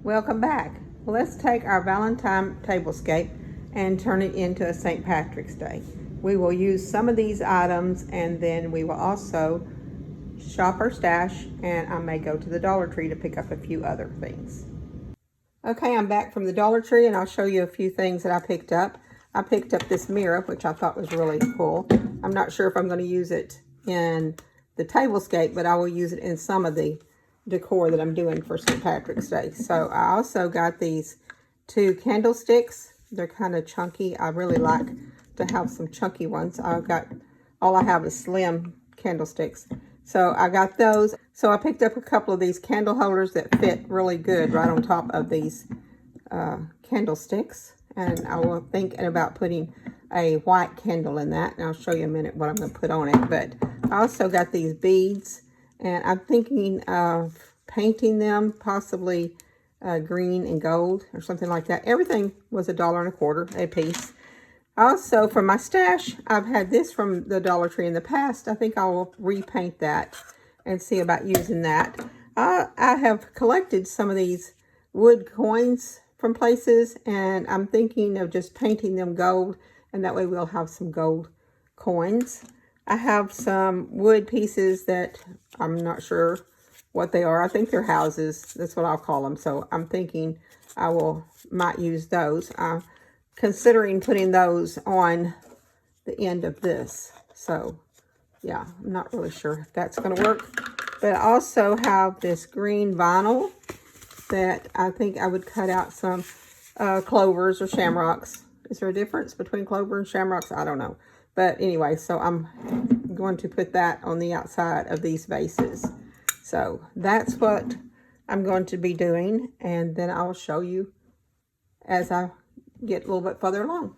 Welcome back. Well, let's take our Valentine tablescape and turn it into a St. Patrick's Day. We will use some of these items, and then we will also shop our stash, and I may go to the Dollar Tree to pick up a few other things. Okay, I'm back from the Dollar Tree, and I'll show you a few things that I picked up. I picked up this mirror, which I thought was really cool. I'm not sure if I'm going to use it in the tablescape, but I will use it in some of the decor that I'm doing for St. Patrick's Day. So I also got these 2 candlesticks. They're kind of chunky. I really like to have some chunky ones. All I have is slim candlesticks. So I got those. So I picked up a couple of these candle holders that fit really good right on top of these candlesticks. And I was thinking about putting a white candle in that. And I'll show you in a minute what I'm going to put on it. But I also got these beads. And I'm thinking of painting them, possibly green and gold or something like that. Everything was $1.25 a piece. Also, for my stash, I've had this from the Dollar Tree in the past. I think I will repaint that and see about using that. I have collected some of these wood coins from places, and I'm thinking of just painting them gold, and that way we'll have some gold coins. I have some wood pieces that I'm not sure what they are. I think they're houses. That's what I'll call them. So I'm thinking might use those. I'm considering putting those on the end of this. So yeah, I'm not really sure if that's going to work. But I also have this green vinyl that I think I would cut out some clovers or shamrocks. Is there a difference between clover and shamrocks? I don't know. But anyway, so I'm going to put that on the outside of these vases. So that's what I'm going to be doing. And then I'll show you as I get a little bit further along.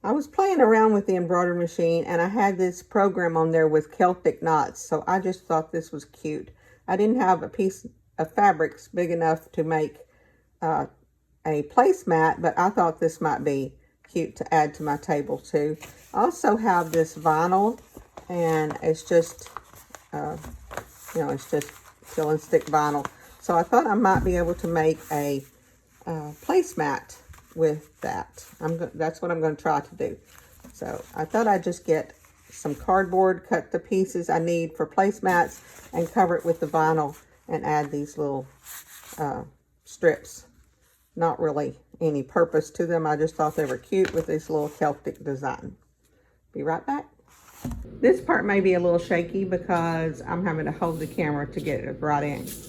I was playing around with the embroidery machine, and I had this program on there with Celtic knots. So I just thought this was cute. I didn't have a piece of fabrics big enough to make a placemat, but I thought this might be cute to add to my table too. I also have this vinyl, and it's just it's just fill and stick vinyl. So I thought I might be able to make a placemat with that. That's what I'm going to try to do. So I thought I'd just get some cardboard, cut the pieces I need for placemats, and cover it with the vinyl and add these little strips. Not really any purpose to them. I just thought they were cute with this little Celtic design. Be right back. This part may be a little shaky because I'm having to hold the camera to get it at the right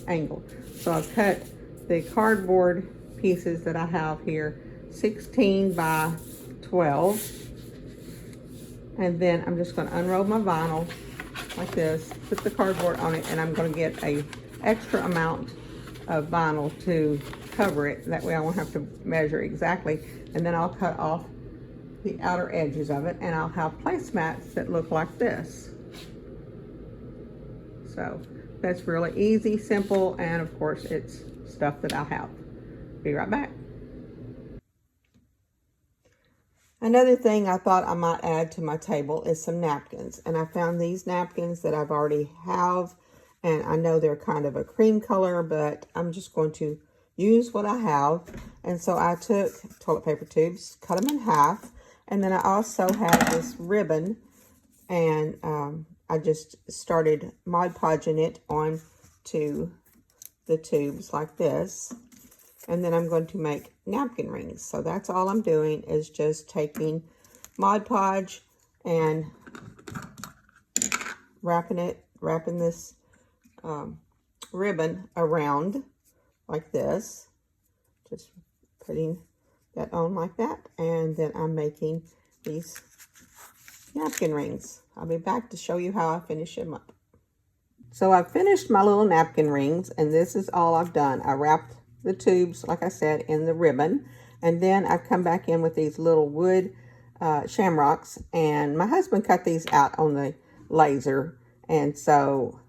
angle. So I've cut the cardboard pieces that I have here 16 by 12. And then I'm just going to unroll my vinyl like this, put the cardboard on it, and I'm going to get a extra amount of vinyl to cover it. That way I won't have to measure exactly. And then I'll cut off the outer edges of it, and I'll have placemats that look like this. So that's really easy, simple, and of course it's stuff that I have. Be right back. Another thing I thought I might add to my table is some napkins. And I found these napkins that I've already have, and I know they're kind of a cream color, but I'm just going to use what I have. And so I took toilet paper tubes, cut them in half, and then I also had this ribbon, and I just started Mod Podging it onto the tubes like this. And then I'm going to make napkin rings. So that's all I'm doing, is just taking Mod Podge and wrapping this ribbon around like this. Just putting that on like that. And then I'm making these napkin rings. I'll be back to show you how I finish them up. So I've finished my little napkin rings, and this is all I've done. I wrapped the tubes, like I said, in the ribbon, and then I've come back in with these little wood shamrocks, and my husband cut these out on the laser, and so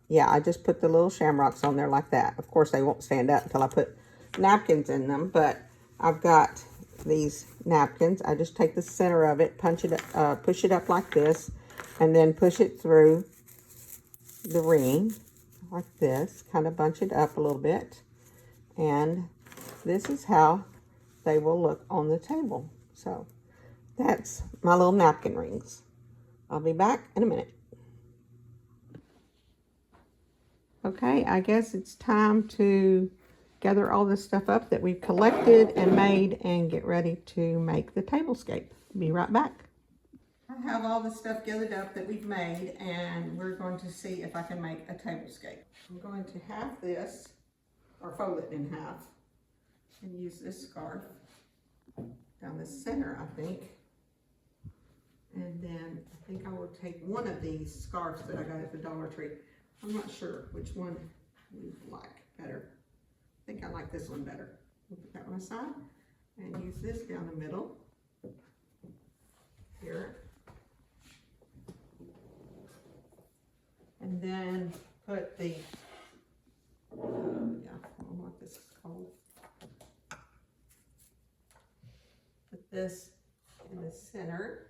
yeah, I just put the little shamrocks on there like that. Of course, they won't stand up until I put napkins in them, but I've got these napkins. I just take the center of it, push it up like this, and then push it through the ring like this, kind of bunch it up a little bit. And this is how they will look on the table. So that's my little napkin rings. I'll be back in a minute. Okay, I guess it's time to gather all this stuff up that we've collected and made and get ready to make the tablescape. Be right back. I have all the stuff gathered up that we've made, and we're going to see if I can make a tablescape. I'm going to have this, or fold it in half, and use this scarf down the center, I think. And then I think I will take one of these scarves that I got at the Dollar Tree. I'm not sure which one you like better. I think I like this one better. We'll put that one aside and use this down the middle here. And then put the, I don't know what this is called. Put this in the center.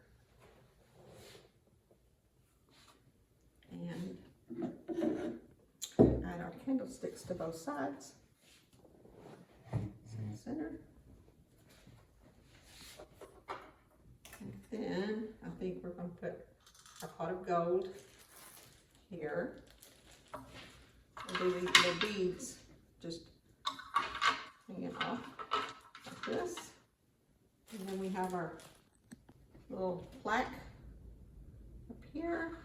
And add our candlesticks to both sides. Center. And then I think we're going to put our pot of gold here. And do these little beads just hanging off like this. And then we have our little plaque up here.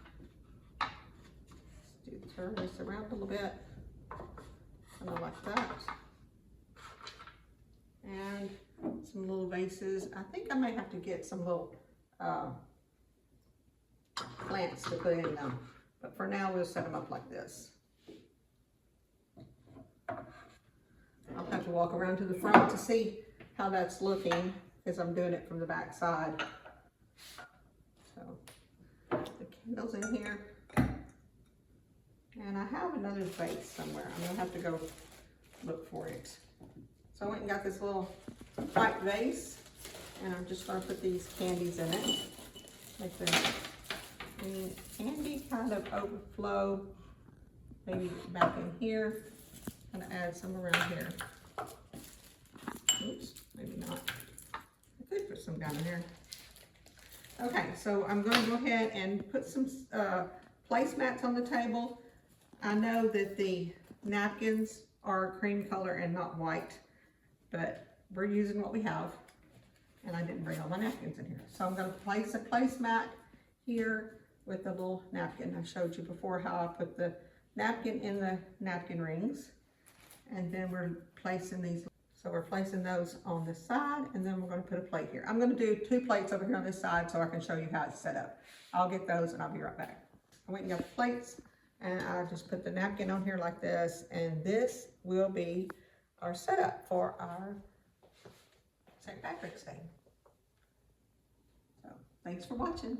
Let's turn this around a little bit. Kind of like that. And some little vases. I think I may have to get some little plants to put in them. But for now, we'll set them up like this. I'll have to walk around to the front to see how that's looking, because I'm doing it from the back side. So, the candles in here. And I have another vase somewhere. I'm gonna have to go look for it. So I went and got this little white vase, and I'm just gonna put these candies in it. Make the candy kind of overflow, maybe back in here. I'm gonna add some around here. Oops, maybe not. I could put some down there. Okay, so I'm gonna go ahead and put some placemats on the table. I know that the napkins are cream color and not white, but we're using what we have, and I didn't bring all my napkins in here. So I'm going to place a placemat here with the little napkin. I showed you before how I put the napkin in the napkin rings, and then we're placing these. So we're placing those on the side, and then we're going to put a plate here. I'm going to do 2 plates over here on this side so I can show you how it's set up. I'll get those and I'll be right back. I went and got the plates, and I just put the napkin on here like this, and this will be our setup for our St. Patrick's Day. So, thanks for watching.